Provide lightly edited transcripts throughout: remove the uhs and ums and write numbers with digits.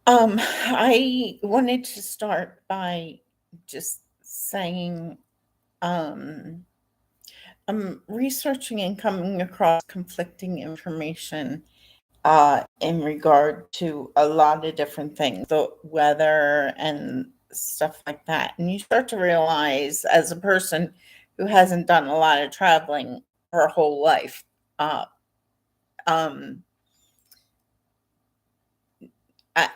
I wanted to start by just saying um, I'm researching and coming across conflicting information in regard to a lot of different things, the weather and stuff like that. And you start to realize, as a person who hasn't done a lot of traveling her whole life, uh, um,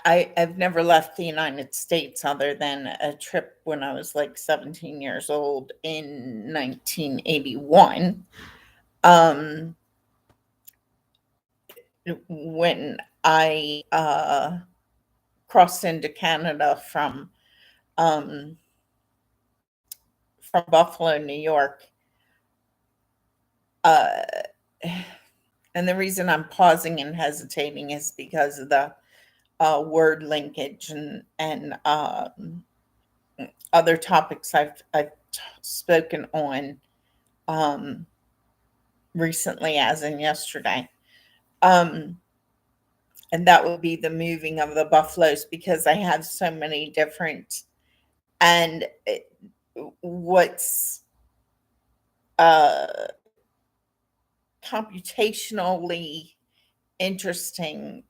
I've never left the United States other than a trip when I was like 17 years old in 1981. Um, when I crossed into Canada um, from Buffalo, New York. Uh, and the reason I'm pausing and hesitating is because of the word linkage and other topics I've spoken on um, recently, as in yesterday. Um, and that would be the moving of the buffaloes because I have so many different and what's uh, computationally interesting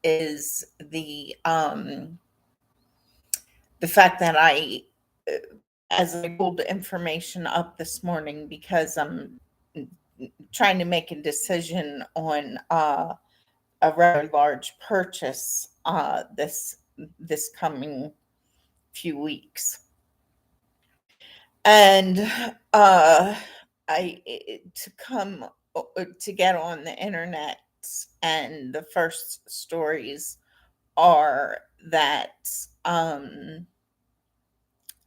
is the fact that uh, as I pulled information up this morning because I'm trying to make a decision on a rather large purchase this coming few weeks, and uh, to come to get on the internet, and the first stories are that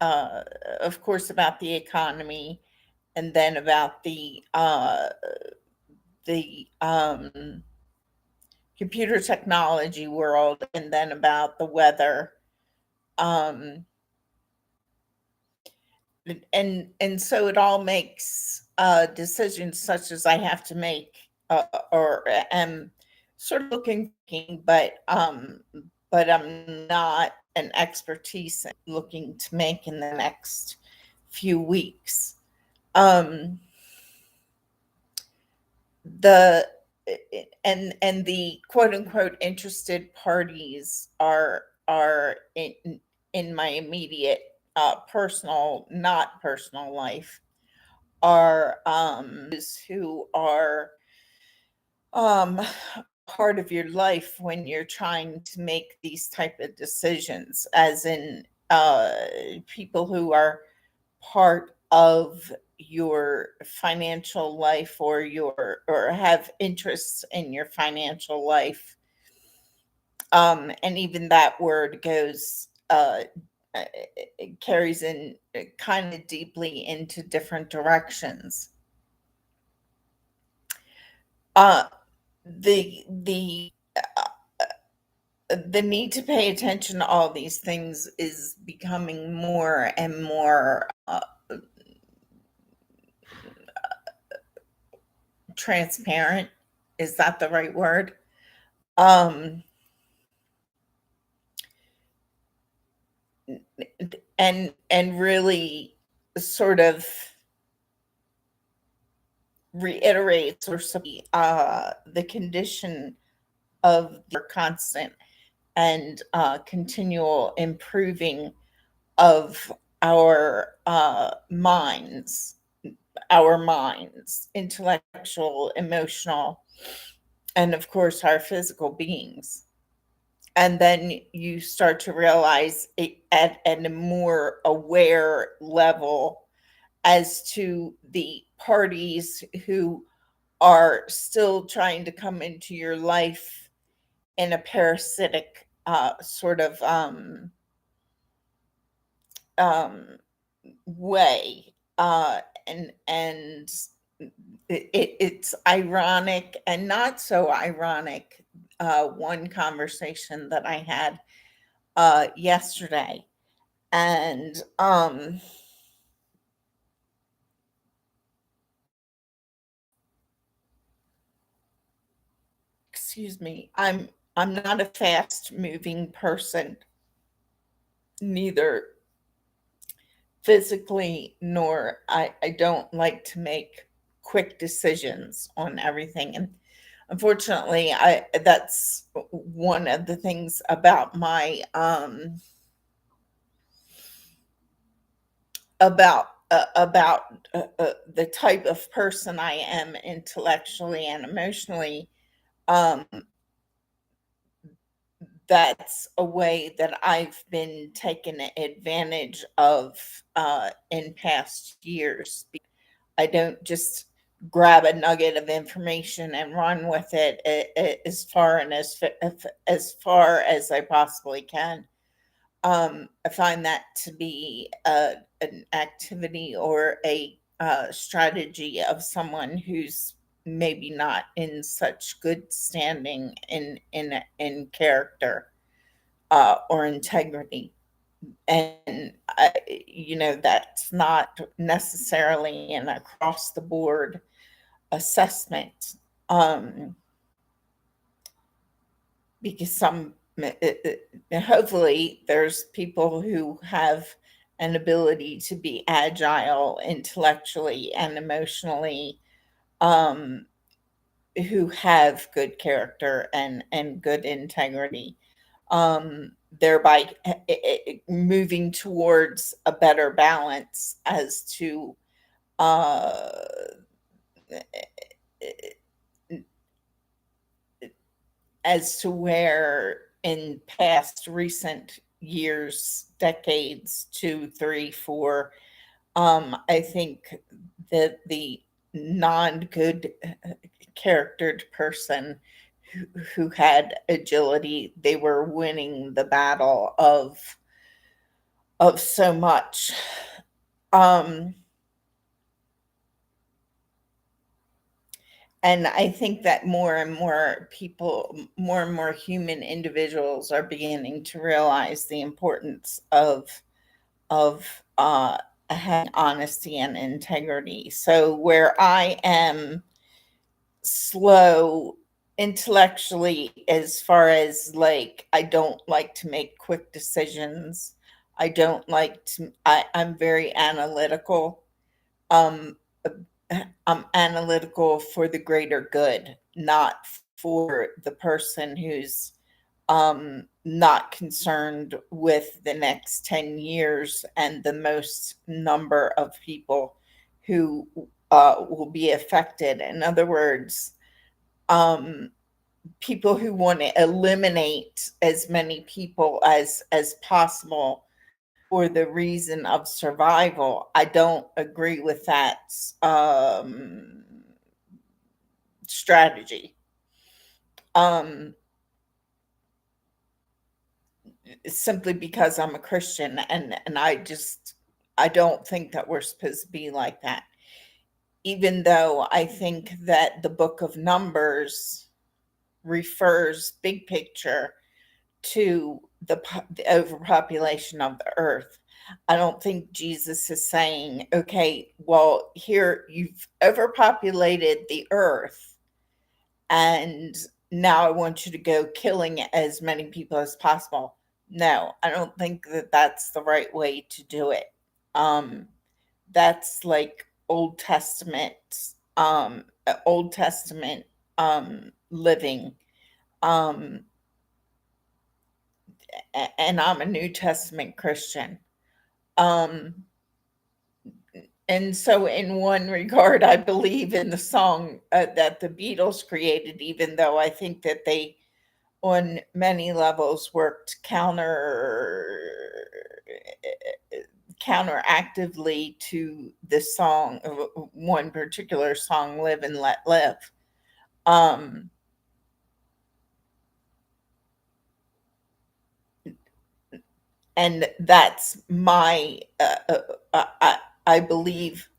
uh, of course about the economy, and then about the computer technology world, and then about the weather. Um, and so it all makes decisions such as I have to make, or am sort of looking, but I'm not an expertise looking to make in the next few weeks. Um, the and the quote unquote interested parties are in my immediate not personal life, are those who are um part of your life when you're trying to make these type of decisions, as in people who are part of your financial life, or have interests in your financial life. And even that word goes it carries in kind of deeply into different directions. uh the need to pay attention to all these things is becoming more and more transparent. Is that the right word? um and really sort of reiterates the condition of the constant and continual improving of our minds, intellectual, emotional, and of course our physical beings. And then you start to realize it at a more aware level as to the parties who are still trying to come into your life in a parasitic sort of um, way. And it's ironic and not so ironic. One conversation that I had yesterday, and excuse me, I'm not a fast moving person, neither physically nor I don't like to make quick decisions on everything. And unfortunately, I that's one of the things about my the type of person I am intellectually and emotionally. Um, that's a way that I've been taken advantage of in past years. I don't just grab a nugget of information and run with it as far and as far as I possibly can. I find that to be an activity or a strategy of someone who's maybe not in such good standing in character or integrity. And that's not necessarily an across the board assessment. Um, because hopefully there's people who have an ability to be agile intellectually and emotionally, um, who have good character and good integrity, thereby moving towards a better balance as to uh, where in past recent years, decades, 2, 3, 4, I think that the non-good charactered person who had agility, they were winning the battle of so much. Um, and I think that more and more people, more and more human individuals are beginning to realize the importance of having honesty and integrity. So where I am slow intellectually, as far as like I don't like to make quick decisions. I'm very analytical. Um I'm analytical for the greater good, not for the person who's not concerned with the next 10 years and the most number of people who will be affected. In other words, um, people who want to eliminate as many people as possible for the reason of survival. I don't agree with that strategy. Um, Simply because I'm a Christian, and I don't think that we're supposed to be like that. Even though I think that the book of Numbers refers big picture to the overpopulation of the earth. I don't think Jesus is saying, okay, well, here you've overpopulated the earth, and now I want you to go killing as many people as possible. No, I don't think that that's the right way to do it. Um, that's like Old Testament living. Um, and I'm a New Testament Christian. Um, and so, in one regard, I believe in the song that the Beatles created, even though I think that they, on many levels, worked counteractively to the song, one particular song, "Live and Let Live." Um, and that's my I believe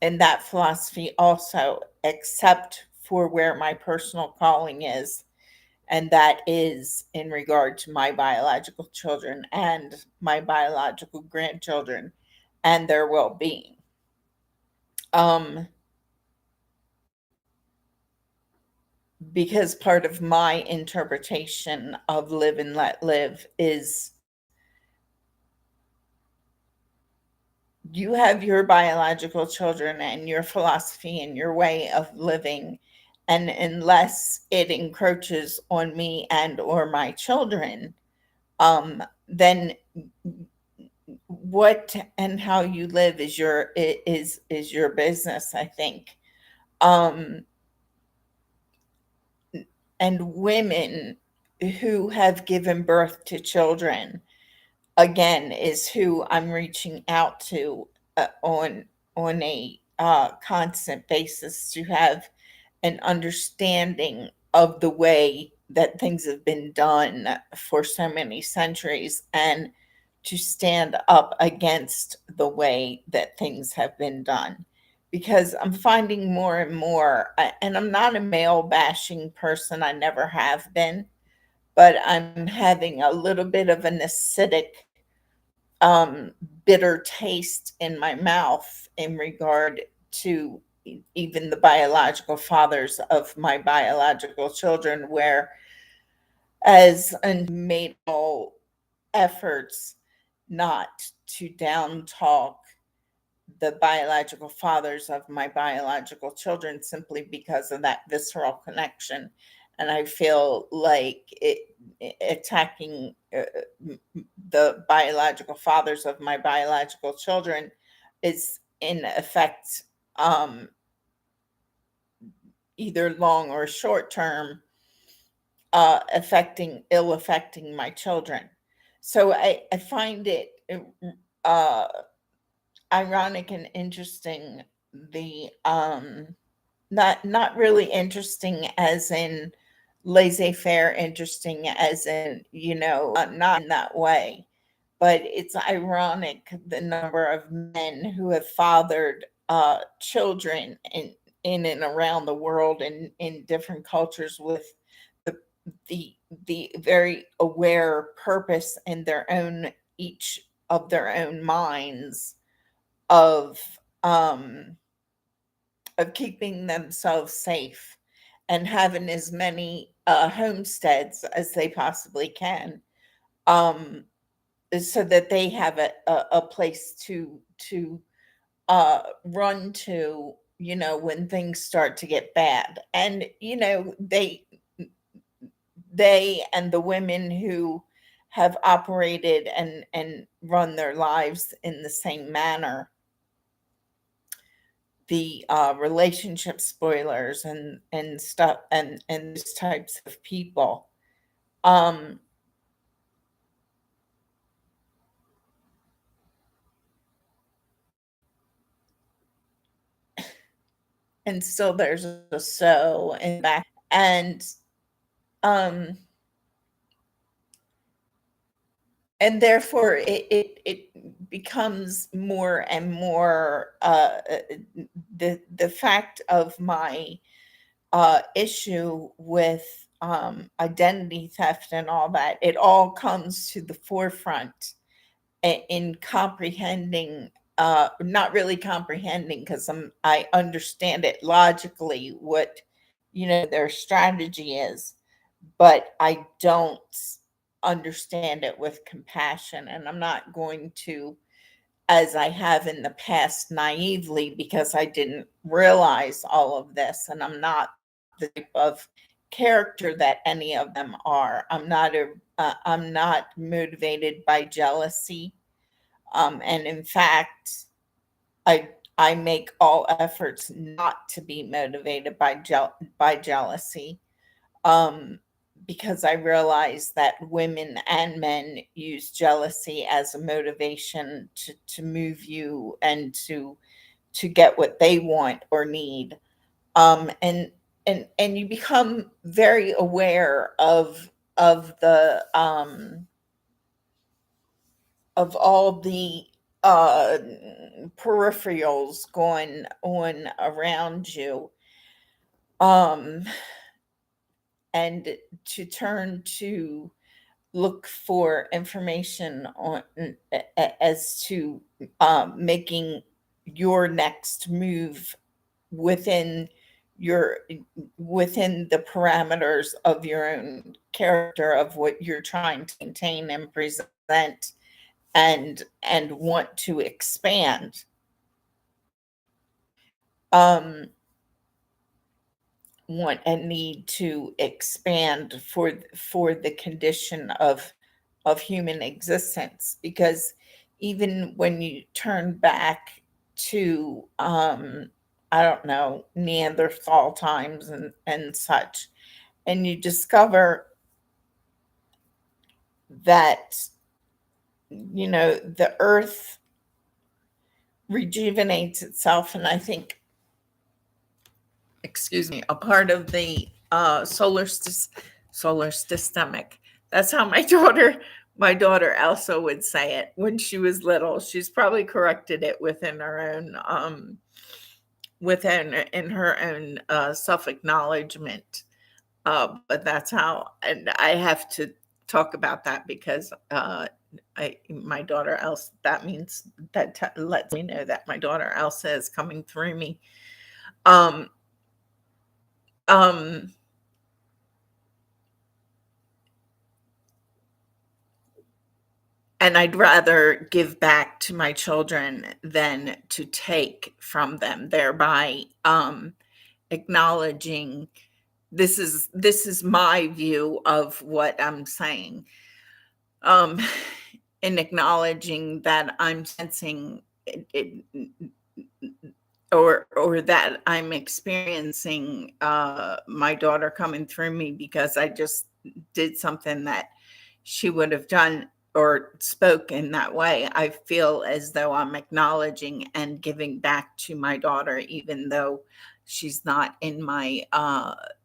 in that philosophy also, except for where my personal calling is, and that is in regard to my biological children and my biological grandchildren and their well-being. Um, because part of my interpretation of live and let live is you have your biological children and your philosophy and your way of living, and unless it encroaches on me and or my children, then what and how you live is your business, I think. um and women who have given birth to children, again, is who I'm reaching out to, on a constant basis, to have an understanding of the way that things have been done for so many centuries, and to stand up against the way that things have been done. Because I'm finding more and more, and I'm not a male bashing person, I never have been, but I'm having a little bit of an acidic, um, bitter taste in my mouth in regard to even the biological fathers of my biological children, where as and made all efforts not to down talk the biological fathers of my biological children, simply because of that visceral connection. And I feel like attacking the biological fathers of my biological children is, in effect, um, either long or short term, ill affecting my children. So I find it uh, ironic and interesting, the not really interesting as in laissez-faire, interesting as in, not in that way, but it's ironic the number of men who have fathered children in and around the world, in different cultures, with the the the very aware purpose in their own, each of their own minds, of um keeping themselves safe and having as many homesteads as they possibly can, um so that they have a place to run to, when things start to get bad. And they and the women who have operated and run their lives in the same manner, the relationship spoilers and stuff, and these types of people, um and still there's a so in the back. And um therefore it becomes more and more, the fact of my issue with identity theft and all that, it all comes to the forefront in comprehending, not really comprehending, because I understand it logically, what their strategy is, but I don't understand it with compassion. And I'm not going to, as I have in the past, naively, because I didn't realize all of this. And I'm not the type of character that any of them are. I'm not motivated by jealousy. And in fact, I make all efforts not to be motivated by jealousy, um, because I realize that women and men use jealousy as a motivation to move you and to get what they want or need. And you become very aware of all the uh peripherals going on around you, um and to turn to look for information on, as to making your next move within you're within the parameters of your own character of what you're trying to maintain and present and want to expand, um want and need to expand for the condition of human existence. Because even when you turn back to I don't know, Neanderthal times and such, and you discover that the earth rejuvenates itself. And I think, excuse me, a part of the solar systemic. That's how my daughter Elsa would say it when she was little. She's probably corrected it within her own within in her own self acknowledgement. But that's how, and I have to talk about that because my daughter Elsa. That means that lets me know that my daughter Elsa is coming through me. Um, um, and I'd rather give back to my children than to take from them, thereby acknowledging this is my view of what I'm saying. Um, in acknowledging that I'm sensing it, or that I'm experiencing my daughter coming through me because I just did something that she would have done or spoke in that way. I feel as though I'm acknowledging and giving back to my daughter, even though she's not in my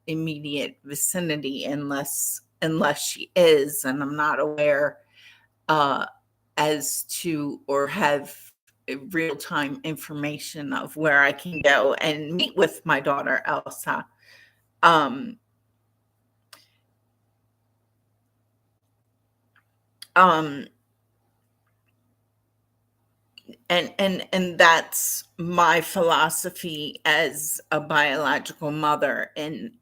immediate vicinity, unless she is, and I'm not aware uh, as to or have real time information of where I can go and meet with my daughter Elsa. Um, um, and that's my philosophy as a biological mother, and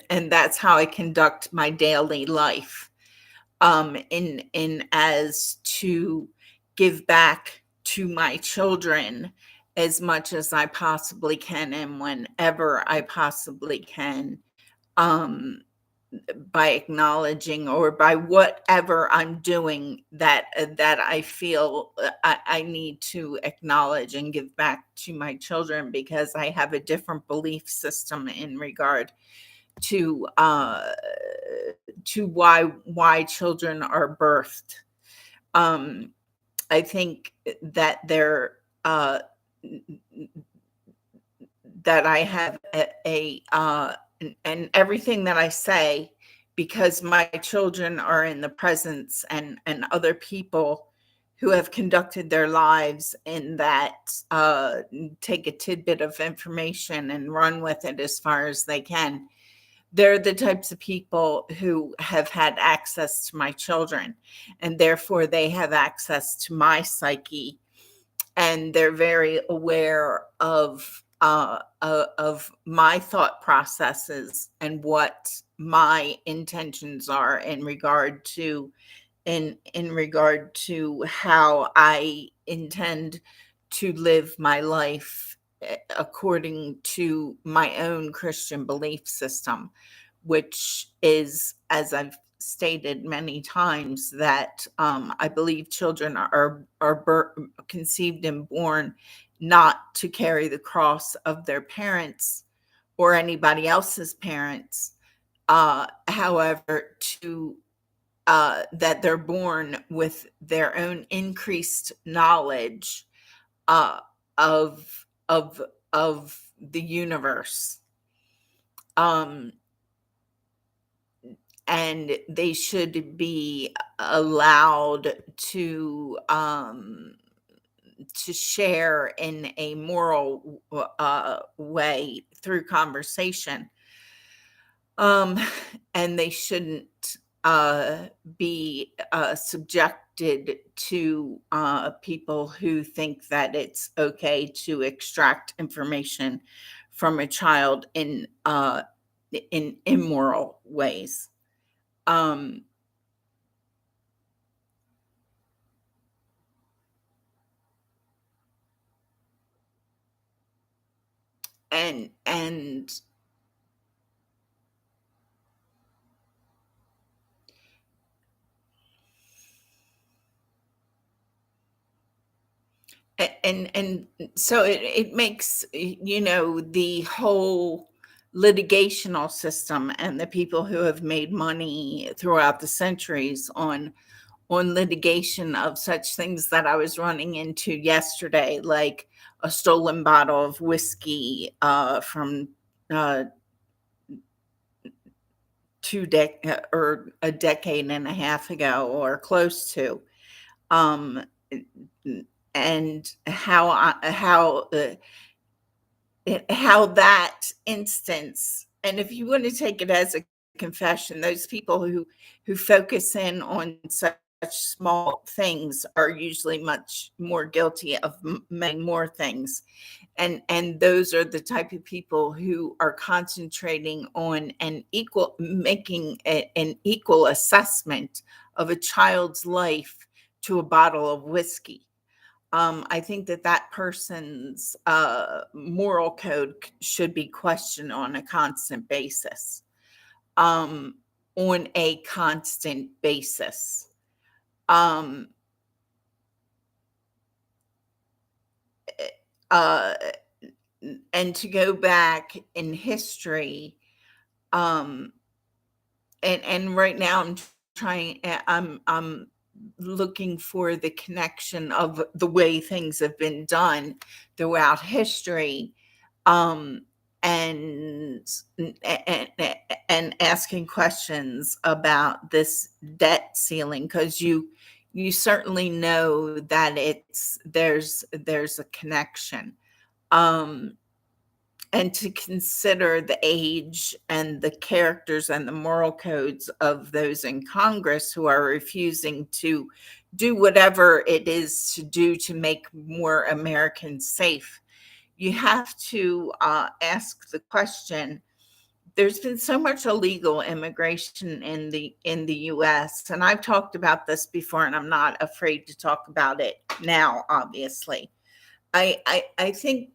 that's how I conduct my daily life. In as to give back to my children as much as I possibly can and whenever I possibly can, um, by acknowledging or by whatever I'm doing that I feel I need to acknowledge and give back to my children, because I have a different belief system in regard to why children are birthed. Um, I think that they're that I have and everything that I say, because my children are in the presence and other people who have conducted their lives in that take a tidbit of information and run with it as far as they can. They're the types of people who have had access to my children, and therefore they have access to my psyche, and they're very aware of my thought processes and what my intentions are in regard to how I intend to live my life according to my own Christian belief system, which is, as I've stated many times, that I believe children are conceived and born not to carry the cross of their parents or anybody else's parents. However, to that they're born with their own increased knowledge uh, of of of the universe, um, and they should be allowed to share in a moral way through conversation. Um, and they shouldn't be subjected to people who think that it's okay to extract information from a child in immoral ways. Um, and and so it makes, the whole litigational system and the people who have made money throughout the centuries on litigation of such things that I was running into yesterday, like a stolen bottle of whiskey from uh, or a decade and a half ago, or close to, um, and how that instance, and if you want to take it as a confession, those people who focus in on such small things are usually much more guilty of many more things, and those are the type of people who are concentrating on making an equal assessment of a child's life to a bottle of whiskey. I think that that person's moral code should be questioned on a constant basis. Um, on a constant basis. Um, eh, uh, and to go back in history, um, and right now I'm looking for the connection of the way things have been done throughout history, um and and asking questions about this debt ceiling, because you certainly know that there's a connection, um and to consider the age and the characters and the moral codes of those in Congress who are refusing to do whatever it is to do to make more Americans safe. You have to ask the question. There's been so much illegal immigration in the U.S., and I've talked about this before, and I'm not afraid to talk about it now. Obviously, I think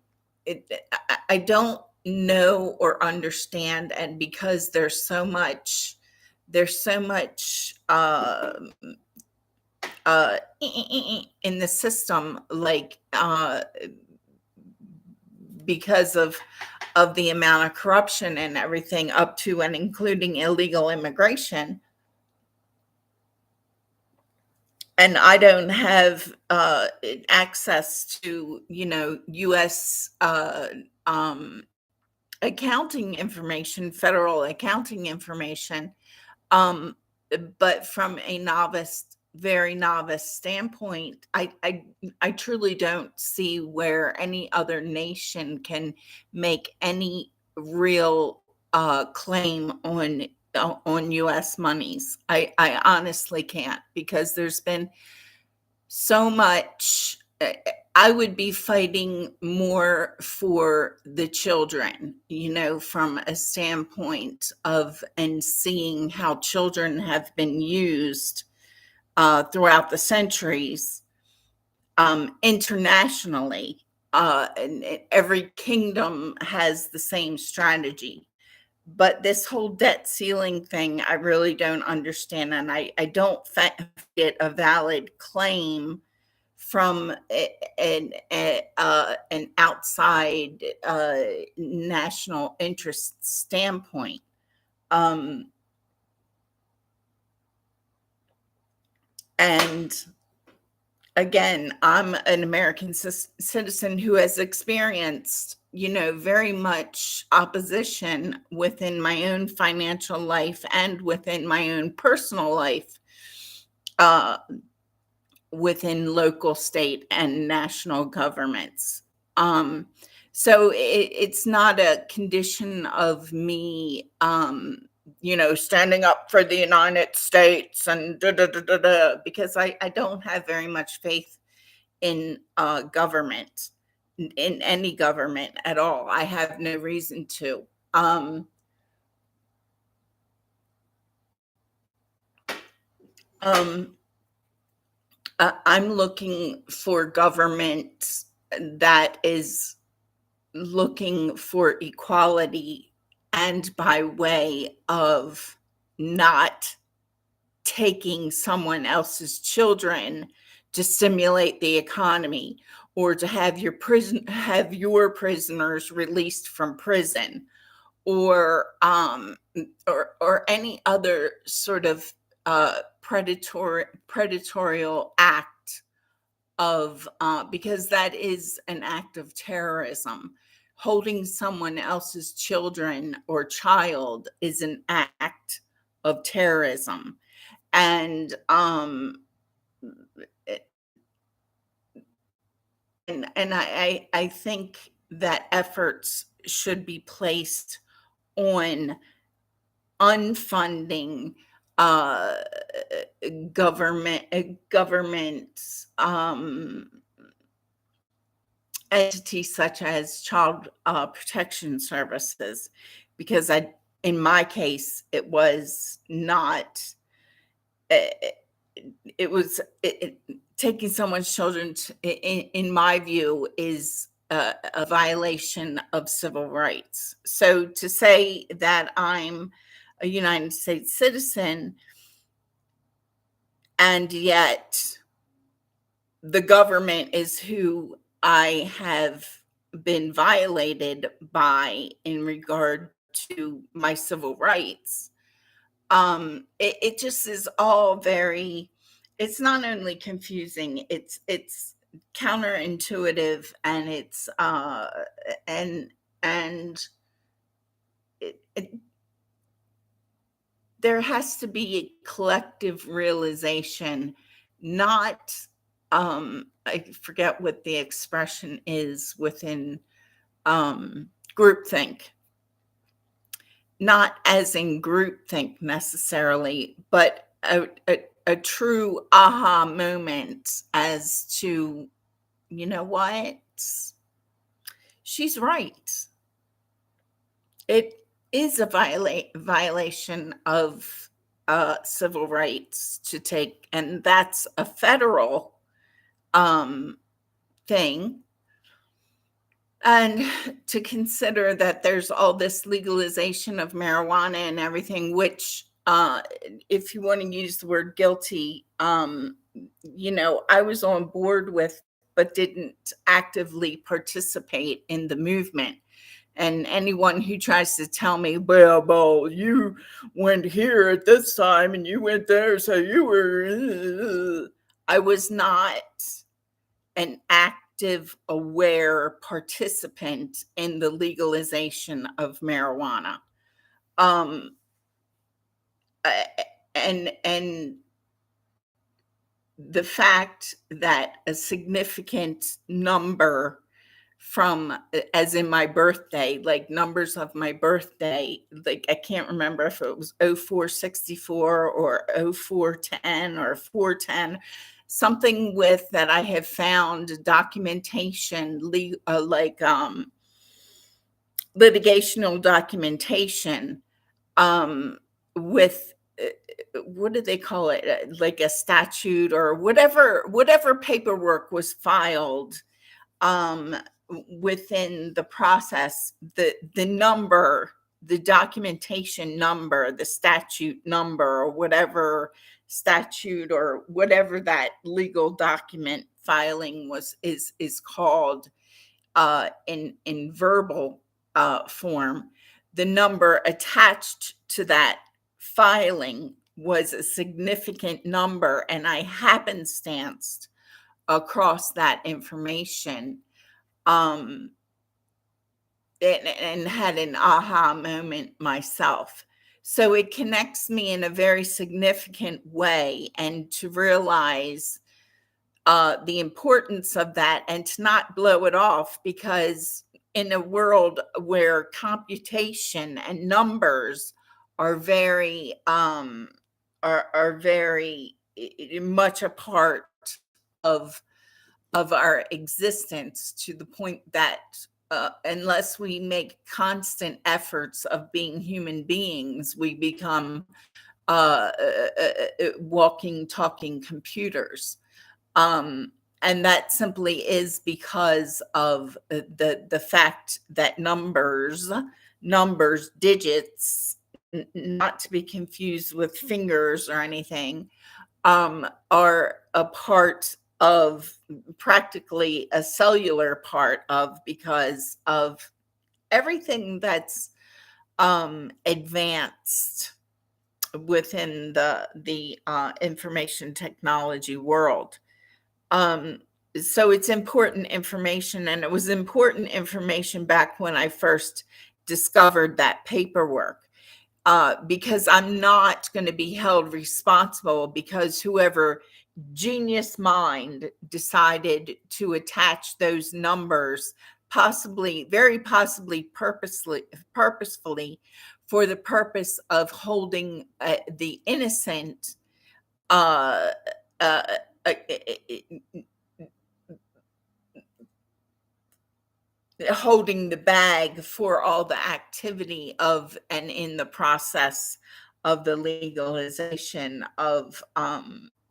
I don't know or understand, and because there's so much in the system, like because of the amount of corruption and everything, up to and including illegal immigration. And I don't have access to, U.S. Accounting information, federal accounting information. Um, but from a very novice standpoint, I truly don't see where any other nation can make any real claim on U.S. monies. I honestly can't, because there's been so much. I would be fighting more for the children, from a standpoint of and seeing how children have been used throughout the centuries, internationally. And every kingdom has the same strategy. But this whole debt ceiling thing, I really don't understand. And I don't find it a valid claim from an outside national interest standpoint. Um, and again, I'm an American citizen who has experienced, very much opposition within my own financial life and within my own personal life, uh, within local, state, and national governments. So it's not a condition of me, standing up for the United States and da, da, da, da, da, because I don't have very much faith in government. in any government at all. I have no reason to. Um, um, I'm looking for government that is looking for equality, and by way of not taking someone else's children to stimulate the economy, or to have your prisoners released from prison, or any other sort of predatorial act of because that is an act of terrorism. Holding someone else's children or child is an act of terrorism. And I think that efforts should be placed on unfunding uh, governments, entities such as child protection services, because in my case, it was not. It was taking someone's children. In my view, is a violation of civil rights. So to say that I'm a United States citizen, and yet the government is who I have been violated by in regard to my civil rights, it just is all very, it's not only confusing, it's counterintuitive, and it's and it there has to be a collective realization, not I forget what the expression is within groupthink, not as in groupthink necessarily, but a true aha moment as to, you know what, she's right. It is a violation of civil rights to take, and that's a federal thing. And to consider that there's all this legalization of marijuana and everything, which, if you want to use the word guilty, I was on board with, but didn't actively participate in the movement. And anyone who tries to tell me, well, you went here at this time and you went there, so you were, I was not an active, aware participant in the legalization of marijuana. And the fact that a significant number from, as in my birthday, like numbers of my birthday, like I can't remember if it was 0464 or 0410 or 410, something with that I have found documentation, litigational documentation, with what do they call it, like a statute or whatever paperwork was filed within the process, the number, the documentation number, the statute number, or whatever statute or whatever that legal document filing is called, in verbal form, the number attached to that filing was a significant number, and I happenstanced across that information, and had an aha moment myself. So it connects me in a very significant way, and to realize the importance of that and to not blow it off, because in a world where computation and numbers are very are very much a part of of our existence, to the point that unless we make constant efforts of being human beings, we become walking, talking computers. And that simply is because of the fact that numbers, digits, not to be confused with fingers or anything, are a part of, practically a cellular part of, because of everything that's advanced within the information technology world. Um, so it's important information, and it was important information back when I first discovered that paperwork. Because I'm not going to be held responsible because whoever genius mind decided to attach those numbers, possibly, very possibly purposefully, for the purpose of holding the innocent, uh, uh, uh, holding the bag for all the activity of, and in the process of, the legalization of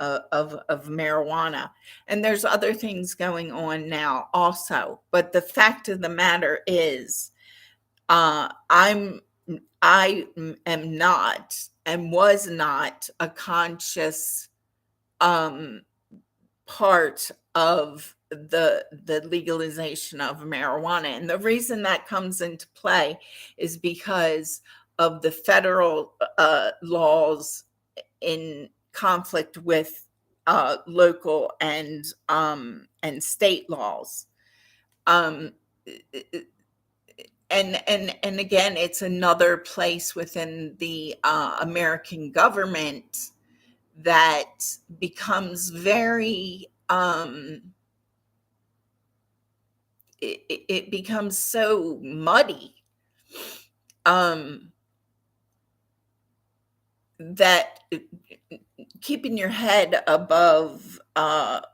marijuana. And there's other things going on now also, but the fact of the matter is, I am not, and was not, a conscious um part of the legalization of marijuana. And the reason that comes into play is because of the federal laws in conflict with local and state laws. Um, and again, it's another place within the American government that becomes very it becomes so muddy, um that keeping your head above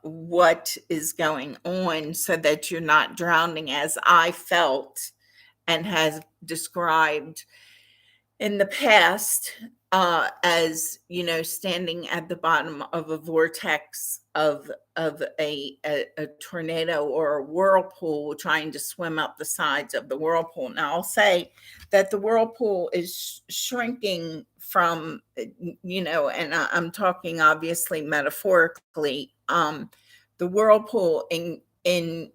what is going on, so that you're not drowning, as I felt and has described in the past, as standing at the bottom of a vortex of a tornado or a whirlpool, trying to swim up the sides of the whirlpool. Now, I'll say that the whirlpool is shrinking from, and I'm talking obviously metaphorically. The whirlpool in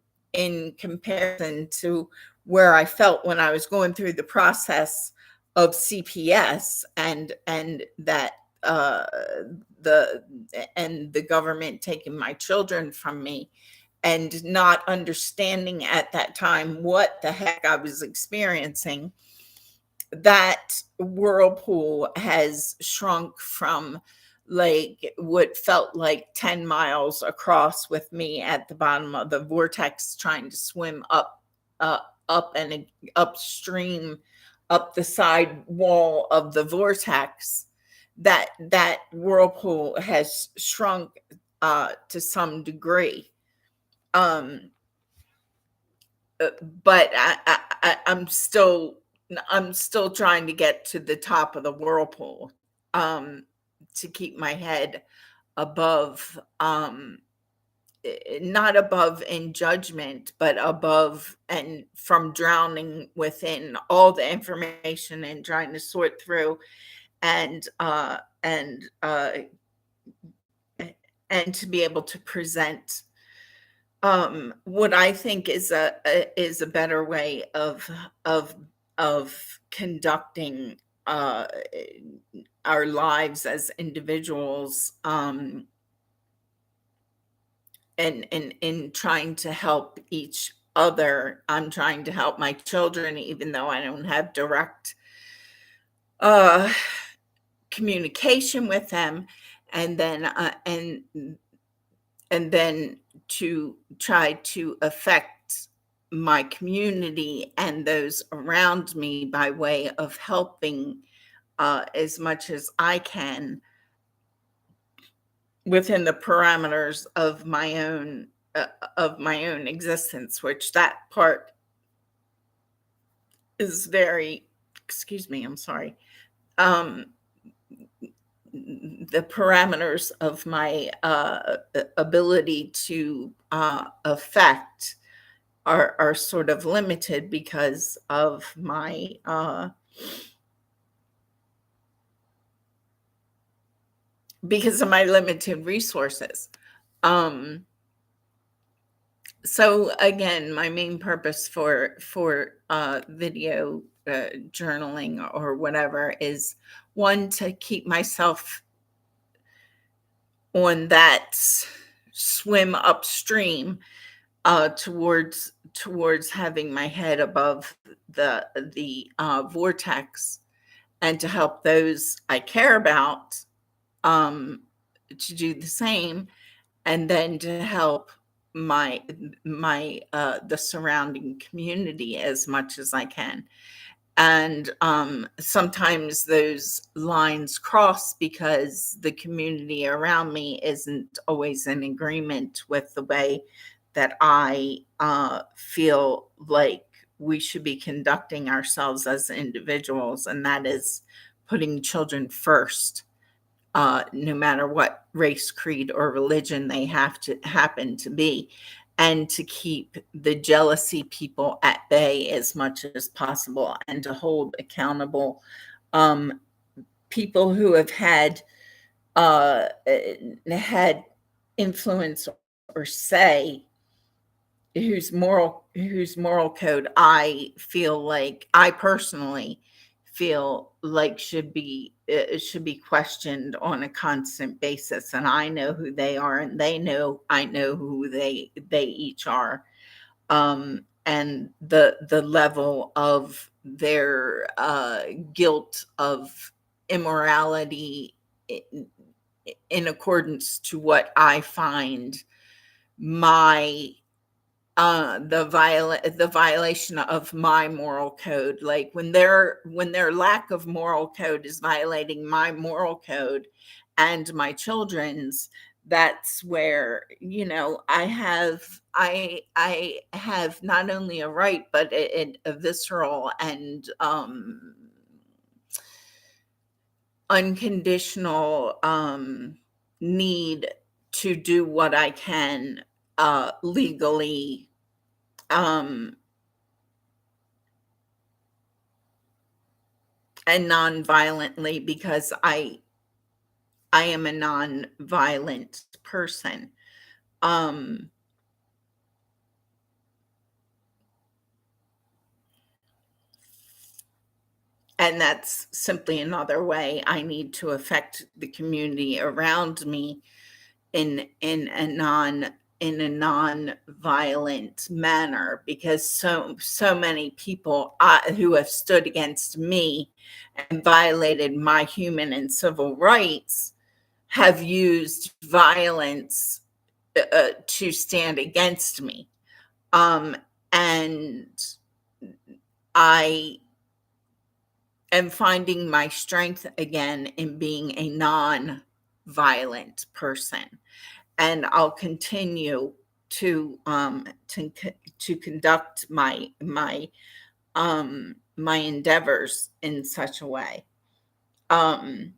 comparison to where I felt when I was going through the process of CPS, and that the and the government taking my children from me, and not understanding at that time what the heck I was experiencing. That whirlpool has shrunk from, like, what felt like 10 miles across, with me at the bottom of the vortex, trying to swim up and upstream, up the side wall of the vortex. That whirlpool has shrunk to some degree. um but I'm still trying to get to the top of the whirlpool, um to keep my head above, not above in judgment, but above, and from drowning within all the information, and trying to sort through, and and to be able to present what I think is a better way of of conducting uh our lives as individuals, and in trying to help each other. I'm trying to help my children, even though I don't have direct uh communication with them. And then uh, and and then to try to affect my community and those around me, by way of helping as much as I can, within the parameters of my own of my own existence, which that part is very, excuse me, I'm sorry. Um, the parameters of my ability to affect are sort of limited because of my limited resources. Um, so again, my main purpose for video journaling or whatever is one, to keep myself on that swim upstream towards having my head above the vortex, and to help those I care about um, to do the same, and then to help my my the surrounding community as much as I can. And sometimes those lines cross because the community around me isn't always in agreement with the way that I feel like we should be conducting ourselves as individuals, and that is putting children first, no matter what race, creed, or religion they have to happen to be, and to keep the jealousy people at bay as much as possible, and to hold accountable um, people who have had influence or say, whose moral code I personally feel like should be questioned on a constant basis, and I know who they are, and I know who they each are, and the level of their guilt of immorality in, in accordance to what I find my the violation of my moral code. Like when their lack of moral code is violating my moral code and my children's, that's where, I have not only a right, but a visceral and unconditional need to do what I can legally, um, and non-violently, because I am a non-violent person. Um, and that's simply another way I need to affect the community around me in a non-violent manner, because so many people who have stood against me and violated my human and civil rights have used violence to stand against me. And I am finding my strength again in being a non-violent person, and I'll continue to conduct my endeavors in such a way. Um,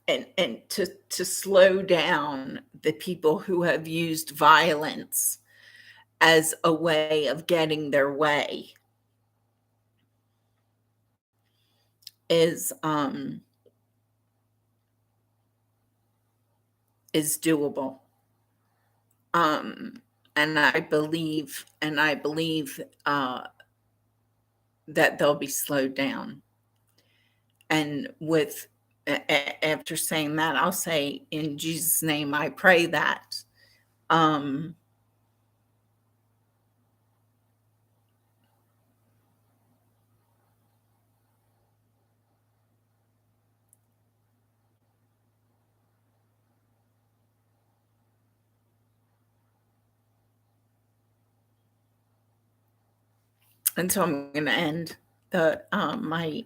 and to slow down the people who have used violence as a way of getting their way is is doable. Um, and I believe that they'll be slowed down. And after saying that, I'll say, in Jesus' name, I pray that. Um, And so I'm going to end my